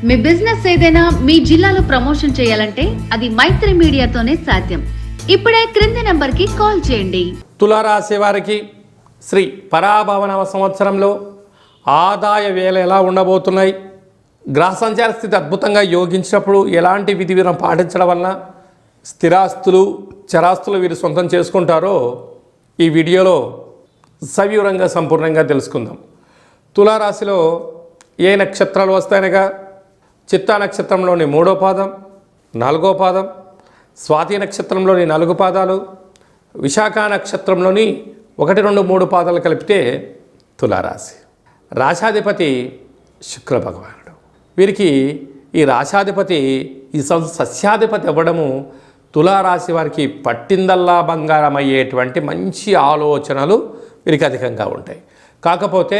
మీ business ఏదైనా మీ జిల్లాలో promotion చేయాలంటే అది మైత్రి మీడియాతోనే సాధ్యం. ఇప్పుడే క్రింది నంబర్కి కాల్ చేయండి. తులారాశి వారికి శ్రీ పరాభవనవ సంవత్సరంలో ఆదాయ వేలు ఎలా ఉండబోతున్నాయి, గ్రహ సంచార స్థితి అద్భుతంగా యోగించినప్పుడు ఎలాంటి విధి విధానం పాటించడం వలన స్థిరాస్తులు చరాస్తులు వీరు సొంతం చేసుకుంటారో ఈ వీడియోలో సవివరంగా సంపూర్ణంగా తెలుసుకుందాం. తులారాశిలో ఏ నక్షత్రాలు వస్తాయనగా చిత్తా నక్షత్రంలోని 3వ పాదం, 4వ పాదం, స్వాతి నక్షత్రంలోని 4 పాదాలు, విశాఖ నక్షత్రంలోని 1, 2, 3 పాదాలు కలిపితే తులారాశి. రాశాధిపతి శుక్ర భగవానుడు. వీరికి ఈ రాశాధిపతి ఈ సస్యాధిపతి అవ్వడము తులారాశి వారికి పట్టిందల్లా బంగారం అయ్యేటువంటి మంచి ఆలోచనలు వీరికి అధికంగా ఉంటాయి. కాకపోతే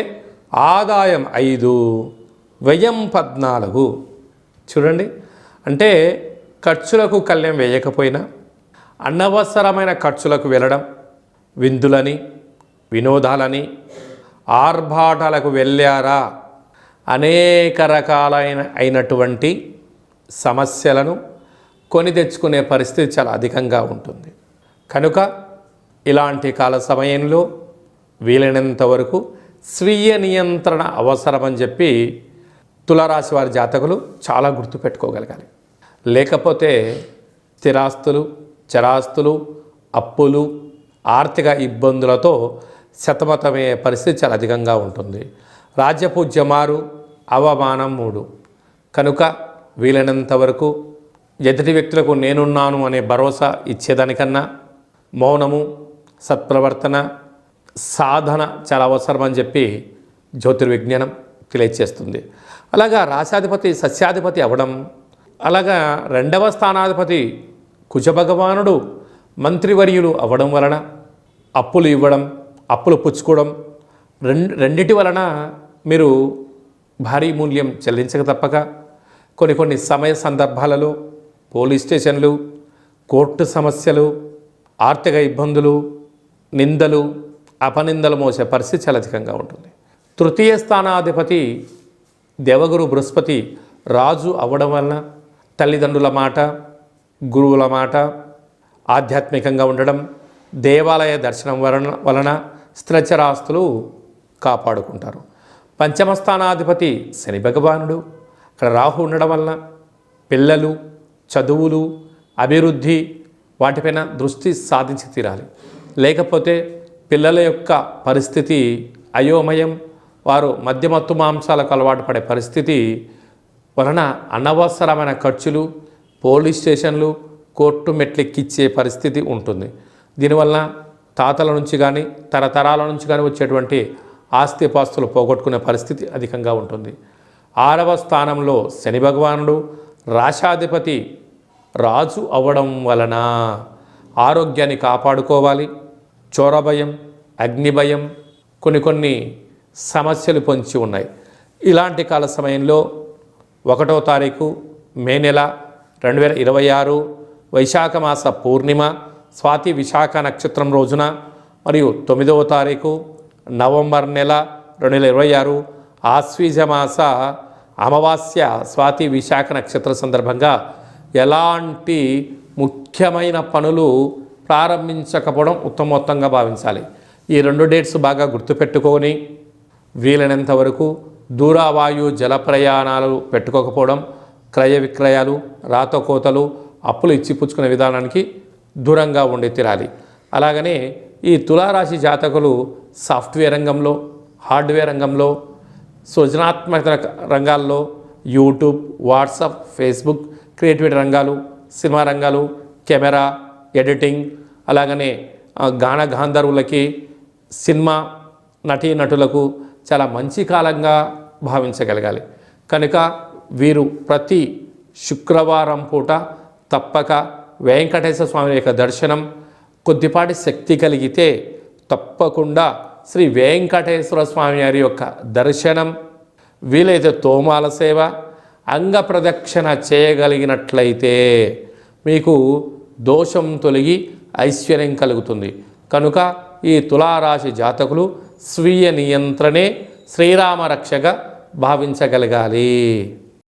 ఆదాయం 5, వ్యయం 14. చూడండి, అంటే ఖర్చులకు కళ్యం వేయకపోయినా అనవసరమైన ఖర్చులకు వెళ్ళడం, విందులని వినోదాలని ఆర్భాటాలకు వెళ్ళారా అనేక రకాలైనటువంటి సమస్యలను కొని తెచ్చుకునే పరిస్థితి చాలా అధికంగా ఉంటుంది. కనుక ఇలాంటి కాల సమయంలో వీలైనంత వరకు స్వీయ నియంత్రణ అవసరమని చెప్పి తులారాశి వారి జాతకులు చాలా గుర్తుపెట్టుకోగలగాలి. లేకపోతే స్థిరాస్తులు చరాస్తులు అప్పులు ఆర్థిక ఇబ్బందులతో సతమతమయ్యే పరిస్థితి చాలా అధికంగా ఉంటుంది. రాజ్యపూజ్యమారు అవమానం 3. కనుక వీలైనంత వరకు ఎదుటి వ్యక్తులకు నేనున్నాను అనే భరోసా ఇచ్చేదానికన్నా మౌనము, సత్ప్రవర్తన, సాధన చాలా అవసరమని చెప్పి జ్యోతిర్విజ్ఞానం తెలియచేస్తుంది. అలాగా రాశాధిపతి సస్యాధిపతి అవ్వడం, అలాగా 2వ స్థానాధిపతి కుజభగవానుడు మంత్రివర్యులు అవ్వడం వలన అప్పులు ఇవ్వడం, అప్పులు పుచ్చుకోవడం రెండిటి వలన మీరు భారీ మూల్యం చెల్లించక తప్పక కొన్ని సమయ సందర్భాలలో పోలీస్ స్టేషన్లు, కోర్టు సమస్యలు, ఆర్థిక ఇబ్బందులు, నిందలు, అపనిందలు మోసే పరిస్థితి చాలా అధికంగా ఉంటుంది. 3వ స్థానాధిపతి దేవగురు బృహస్పతి రాజు అవ్వడం వలన తల్లిదండ్రుల మాట, గురువుల మాట, ఆధ్యాత్మికంగా ఉండడం, దేవాలయ దర్శనం వలన స్థిరచరాస్తులు కాపాడుకుంటారు. 5వ స్థానాధిపతి శని భగవానుడు అక్కడ రాహు ఉండడం వలన పిల్లలు, చదువులు, అభివృద్ధి వాటిపైన దృష్టి సాధించి తీరాలి. లేకపోతే పిల్లల యొక్క పరిస్థితి అయోమయం, వారు మద్యమత్తు మాంసాలకు అలవాటు పడే పరిస్థితి వలన అనవసరమైన ఖర్చులు, పోలీస్ స్టేషన్లు, కోర్టు మెట్లెక్కిచ్చే పరిస్థితి ఉంటుంది. దీనివల్ల తాతల నుంచి కానీ తరతరాల నుంచి కానీ వచ్చేటువంటి ఆస్తిపాస్తులు పోగొట్టుకునే పరిస్థితి అధికంగా ఉంటుంది. 6వ స్థానంలో శని భగవానుడు రాశాధిపతి రాజు అవ్వడం వలన ఆరోగ్యాన్ని కాపాడుకోవాలి. చోరభయం, అగ్నిభయం, కొన్ని సమస్యలు పొంచి ఉన్నాయి. ఇలాంటి కాల సమయంలో 1వ తారీఖు మే నెల 2026 వైశాఖ మాస పూర్ణిమ స్వాతి విశాఖ నక్షత్రం రోజున మరియు 9వ తారీఖు నవంబర్ నెల 2026 ఆశ్వీజ మాస అమావాస్య స్వాతి విశాఖ నక్షత్ర సందర్భంగా ఎలాంటి ముఖ్యమైన పనులు ప్రారంభించకపోవడం ఉత్తమోత్తంగా భావించాలి. ఈ 2 డేట్స్ బాగా గుర్తుపెట్టుకొని వీలైనంత వరకు దూరవాయు జల ప్రయాణాలు పెట్టుకోకపోవడం, క్రయ విక్రయాలు, రాతకోతలు, అప్పులు ఇచ్చిపుచ్చుకునే విధానానికి దూరంగా ఉండి తీరాలి. అలాగనే ఈ తులారాశి జాతకులు సాఫ్ట్వేర్ రంగంలో, హార్డ్వేర్ రంగంలో, సృజనాత్మక రంగాల్లో యూట్యూబ్, వాట్సాప్, ఫేస్బుక్, క్రియేటివిటీ రంగాలు, సినిమా రంగాలు, కెమెరా, ఎడిటింగ్, అలాగనే గాన గాంధర్వులకి, సినిమా నటీనటులకు చాలా మంచి కాలంగా భావించగలగాలి. కనుక వీరు ప్రతి శుక్రవారం పూట తప్పక వెంకటేశ్వర స్వామి యొక్క దర్శనం, కొద్దిపాటి శక్తి కలిగితే తప్పకుండా శ్రీ వెంకటేశ్వర స్వామి వారి యొక్క దర్శనం, వీలైతే తోమాల సేవ, అంగ ప్రదక్షిణ చేయగలిగినట్లయితే మీకు దోషం తొలగి ఐశ్వర్యం కలుగుతుంది. కనుక ఈ తులారాశి జాతకులు స్వీయ నియంత్రణే శ్రీరామ రక్షగా భావించగలగాలి.